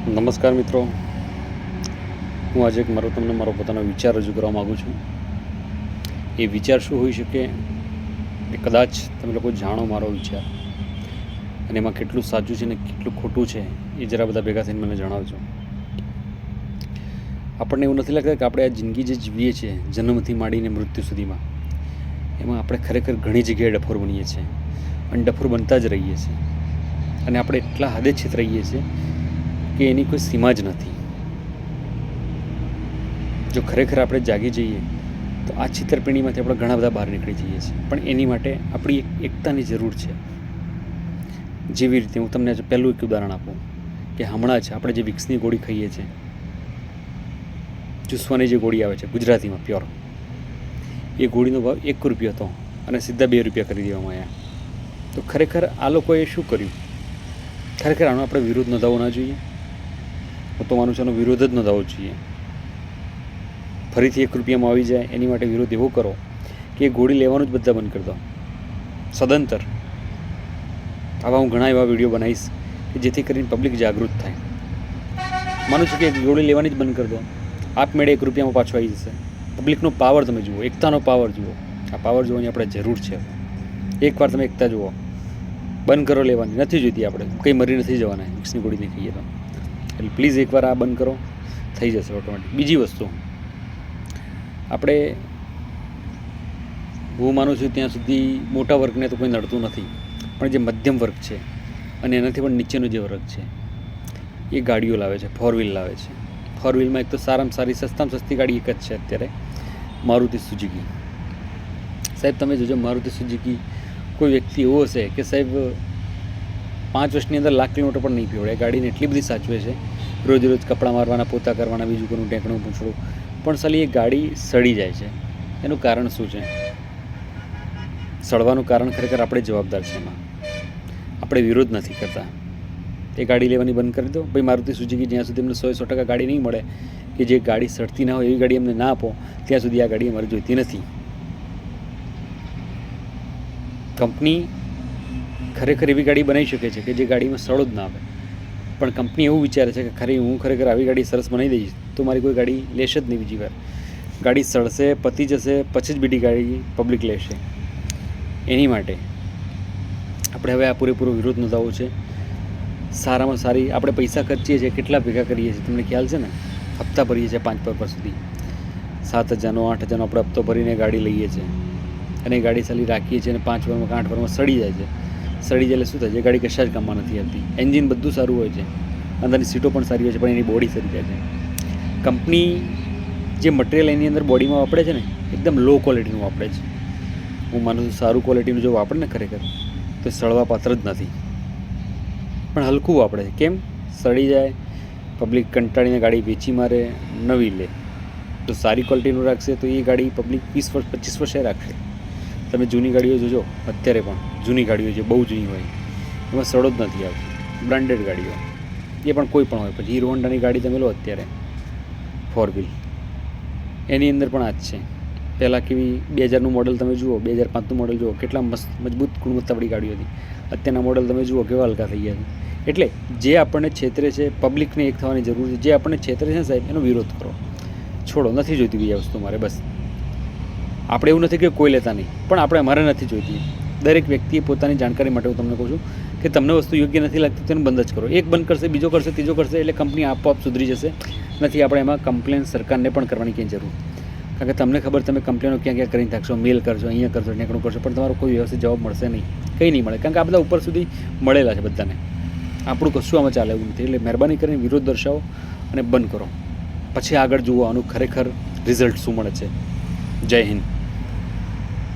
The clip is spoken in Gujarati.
નમસ્કાર મિત્રો, હું આજે તમને મારો પોતાનો વિચાર રજૂ કરવા માગું છું. એ વિચાર શું હોઈ શકે એ કદાચ તમે લોકો જાણો મારો વિચાર, અને એમાં કેટલું સાચું છે ને કેટલું ખોટું છે એ જરા બધા ભેગા થઈને મને જણાવજો. આપણને એવું નથી લાગતું કે આપણે આ જિંદગી જે જીવીએ છીએ જન્મથી માંડીને મૃત્યુ સુધીમાં, એમાં આપણે ખરેખર ઘણી જગ્યાએ ડફોર બનીએ છીએ અને ડફોર બનતા જ રહીએ છીએ, અને આપણે એટલા હદે છેતરાઈએ છીએ કે એની કોઈ સીમા જ નથી. જો ખરેખર આપણે જાગી જઈએ તો આ છેતરપિંડીમાંથી આપણે ઘણા બધા બહાર નીકળી જઈએ છીએ, પણ એની માટે આપણી એકતાની જરૂર છે. જેવી રીતે હું તમને પહેલું એક ઉદાહરણ આપું કે હમણાં જ આપણે જે વિક્સની ગોળી ખાઈએ છીએ, ચૂસવાની જે ગોળી આવે છે ગુજરાતીમાં પ્યોર, એ ગોળીનો ભાવ 1 રૂપિયો હતો અને સીધા 2 રૂપિયા કરી દેવામાં આવ્યા. તો ખરેખર આ લોકોએ શું કર્યું? ખરેખર આનો આપણે વિરોધ નોંધાવવો ના જોઈએ. હું તો માનું છું આનો વિરોધ જ નોંધાવવો જોઈએ. ફરીથી 1 રૂપિયામાં આવી જાય એની માટે વિરોધ એવો કરો કે એ ગોળી લેવાનું જ બધા બંધ કરી દો સદંતર. આવા હું ઘણા એવા વિડીયો બનાવીશ કે જેથી કરીને પબ્લિક જાગૃત થાય. માનું છું કે ગોળી લેવાની જ બંધ કરી દો, આપમેળે 1 રૂપિયામાં પાછો આવી જશે. પબ્લિકનો પાવર તમે જુઓ, એકતાનો પાવર જુઓ. આ પાવર જોવાની આપણે જરૂર છે. એકવાર તમે એકતા જુઓ, બંધ કરો લેવાની, નથી જોઈતી આપણે, કંઈ મરી નથી જવાના વિક્સની ગોળી નહીં ખાઈએ તો. એટલે પ્લીઝ એકવાર આ બંધ કરો, થઈ જશે ઓટોમેટિક. બીજી વસ્તુ, આપણે હું માનું છું ત્યાં સુધી મોટા વર્ગને તો કોઈ નડતું નથી, પણ જે મધ્યમ વર્ગ છે અને એનાથી પણ નીચેનો જે વર્ગ છે એ ગાડીઓ લાવે છે, 4 વ્હીલ લાવે છે. 4 વ્હીલમાં એક તો સારામાં સારી સસ્તામાં સસ્તી ગાડી એક જ છે અત્યારે, મારુતિ સુઝુકી. સાહેબ તમે જોજો, મારુતિ સુઝુકી કોઈ વ્યક્તિ એવો હશે કે સાહેબ 5 વર્ષની અંદર 1,00,000 કિલોમીટર પણ નહીં પીવડે. ગાડીને એટલી બધી સાચવે છે, રોજ રોજ કપડાં મારવાના, પોતા કરવાના, બીજું કોનું ટેકણું પૂછડું, પણ સાલી એ ગાડી સડી જાય છે. એનું કારણ શું છે? સડવાનું કારણ ખરેખર આપણે જવાબદાર છે. એમાં આપણે વિરોધ નથી કરતા. એ ગાડી લેવાની બંધ કરી દો ભાઈ. મારુતિ સુઝુકી જ્યાં સુધી અમને 100% ગાડી નહીં મળે કે જે ગાડી સડતી ના હોય એવી ગાડી અમને ના આપો, ત્યાં સુધી આ ગાડી અમારે જોઈતી નથી. કંપની ખરેખર એવી ગાડી બનાવી શકે છે કે જે ગાડીમાં સડો જ ના આવે, પણ કંપની એવું વિચારે છે કે હું ખરેખર આવી ગાડી સરસ બનાવી દઈશ તો મારી કોઈ ગાડી લેશે જ નહીં બીજી વાર. ગાડી સડશે, પતી જશે, પછી જ બીજી ગાડી પબ્લિક લેશે. એની માટે આપણે હવે આ પૂરેપૂરો વિરોધ નોંધાવવો છે. સારામાં સારી આપણે પૈસા ખર્ચીએ છીએ, કેટલા ભેગા કરીએ છીએ તમને ખ્યાલ છે ને? હપ્તા ભરીએ છીએ 5 વર્ષ સુધી, 7,000નો 8,000નો આપણે હપ્તો ભરીને ગાડી લઈએ છીએ, અને એ ગાડી સાલી રાખીએ છીએ અને 5 વર્ષમાં 8 વર્ષમાં સડી જાય છે. સડી જાય એટલે શું થાય છે? ગાડી કશા જ કામમાં નથી આવતી. એન્જિન બધું સારું હોય છે, અંદરની સીટો પણ સારી હોય છે, પણ એની બોડી સડી જાય છે. કંપની જે મટીરિયલ એની અંદર બોડીમાં વાપરે છે ને, એકદમ લો ક્વોલિટીનું વાપરે છે. હું માનું છું સારું ક્વોલિટીનું જો વાપરે ને ખરેખર તો સડવા પાત્ર જ નથી, પણ હલકું વાપરે છે. કેમ? સડી જાય, પબ્લિક કંટાળીને ગાડી વેચી મારે, નવી લે. તો સારી ક્વોલિટીનું રાખશે તો એ ગાડી પબ્લિક 20 વર્ષ 25 વર્ષે રાખશે. તમે જૂની ગાડીઓ જોજો, અત્યારે પણ જૂની ગાડીઓ જે બહુ જૂની હોય એમાં સડો જ નથી આવતો. બ્રાન્ડેડ ગાડીઓ એ પણ કોઈ પણ હોય, પછી હીરો હોન્ડાની ગાડી તમે લો અત્યારે 4 વ્હીલ, એની અંદર પણ આ જ છે. પહેલાં કેવી 2000નું મોડલ તમે જુઓ, 2005નું મોડલ જુઓ, કેટલા મસ્ત મજબૂત ગુણવત્તાવાળી ગાડીઓ હતી. અત્યારના મોડલ તમે જુઓ કેવા હલકા થઈ ગયા છે. એટલે જે આપણને છેતરે છે, પબ્લિકને એક થવાની જરૂર છે. જે આપણને છેતરે છે ને સાહેબ, એનો વિરોધ કરો, છોડો. નથી જોઈતી બીજી વસ્તુ મારે, બસ. આપણે એવું નથી કે કોઈ લેતા નહીં, પણ આપણે અમારે નથી જોઈતી. દરેક વ્યક્તિએ પોતાની જાણકારી માટે હું તમને કહું છું કે તમને વસ્તુ યોગ્ય નથી લાગતી તેને બંધ જ કરો. એક બંધ કરશે, બીજો કરશે, ત્રીજો કરશે, એટલે કંપની આપોઆપ સુધરી જશે. નથી આપણે એમાં કમ્પ્લેન સરકારને પણ કરવાની ક્યાંય જરૂર, કારણ કે તમને ખબર, તમે કમ્પ્લેનો ક્યાં ક્યાં કરીને થાકશો, મેલ કરશો, અહીંયા કરશો, નેકણું કરશો, પણ તમારો કોઈ વ્યવસ્થિત જવાબ મળશે નહીં, કંઈ નહીં મળે, કારણ કે આ બધા ઉપર સુધી મળેલા છે બધાને. આપણું કશું આમાં ચાલે એવું નથી. એટલે મહેરબાની કરીને વિરોધ દર્શાવો અને બંધ કરો, પછી આગળ જુઓ આનું ખરેખર રિઝલ્ટ શું મળે છે. જય હિન્દ.